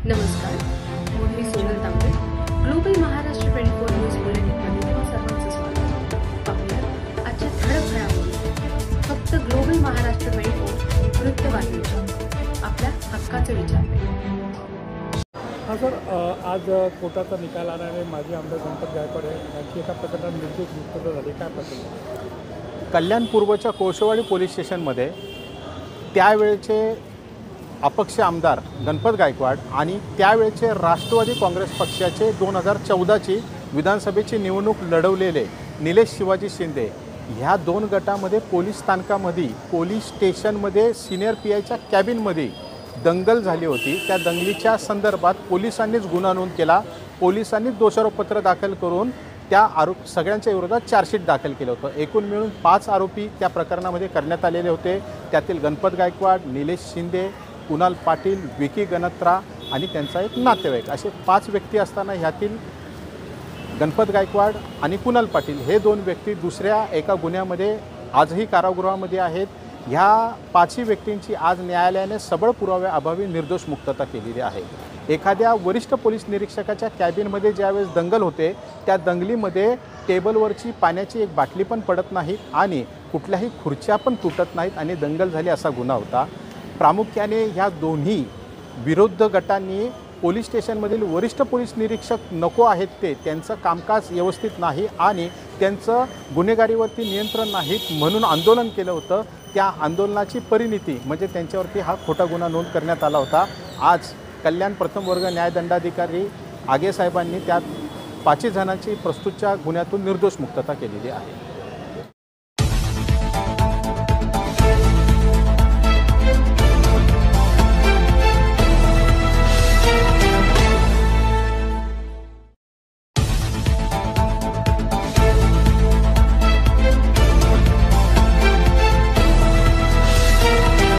नमस्कार, मी सोनल तांबे. Global Maharashtra 24 news बुलेटिनमध्ये तुम्हा सर्वांचं स्वागत. पाहूया आजच्या ठळक घडामोडी. फक्त ग्लोबल महाराष्ट्र 24 वृत्तवाहिनीच्या आपल्या हक्काचे विचार. हां सर, आज कोर्टाचा निकाल आल्याने माजी आमदार गणपत गायकवाड यांची एका प्रकरणात निर्दोष मुक्तता झाली. काय प्रकरण? कल्याण पूर्वच्या कोळशेवाडी पोलीस स्टेशनमध्ये त्यावेळचे अपक्ष आमदार गणपत गायकवाड आणि त्यावेळचे राष्ट्रवादी काँग्रेस पक्षाचे 2014ची विधानसभेची निवडणूक लढवलेले निलेश शिवाजी शिंदे ह्या दोन गटामध्ये पोलीस स्थानकामध्ये पोलीस स्टेशनमध्ये सिनियर PIच्या कॅबिनमध्ये दंगल झाली होती. त्या दंगलीच्या संदर्भात पोलिसांनीच गुन्हा नोंद केला. पोलिसांनीच दोषारोपपत्र दाखल करून त्या सगळ्यांच्या विरोधात चार्जशीट दाखल केलं होतं. एकूण मिळून 5 आरोपी त्या प्रकरणामध्ये करण्यात आलेले होते. त्यातील गणपत गायकवाड, निलेश शिंदे, कुणाल पाटील, विकी गणत्रा आणि त्यांचा एक नातेवाईक असे 5 व्यक्ती असताना ह्यातील गणपत गायकवाड आणि कुणाल पाटील हे 2 व्यक्ती दुसऱ्या एका गुन्ह्यामध्ये आजही कारागृहामध्ये आहेत. ह्या 5ही व्यक्तींची आज न्यायालयाने सबळ पुराव्याअभावी निर्दोष मुक्तता केलेली आहे. एखाद्या वरिष्ठ पोलीस निरीक्षकाच्या कॅबिनमध्ये ज्यावेळेस दंगल होते त्या दंगलीमध्ये टेबलवरची पाण्याची एक बाटली पण पडत नाही आणि कुठल्याही खुर्च्या पण तुटत नाहीत आणि दंगल झाली असा गुन्हा होता. प्रामुख्याने ह्या दोन्ही विरुद्ध गटांनी पोलीस स्टेशनमधील वरिष्ठ पोलीस निरीक्षक नको आहेत त्यांचं कामकाज व्यवस्थित नाही आणि त्यांचं गुन्हेगारीवरती नियंत्रण नाहीत म्हणून आंदोलन केलं होतं. त्या आंदोलनाची परिणिती म्हणजे त्यांच्यावरती हा खोटा गुन्हा नोंद करण्यात आला होता. आज कल्याण प्रथम वर्ग न्यायदंडाधिकारी आगे साहेबांनी त्या 5 जणांची प्रस्तुतच्या गुन्ह्यातून निर्दोष मुक्तता केलेली आहे.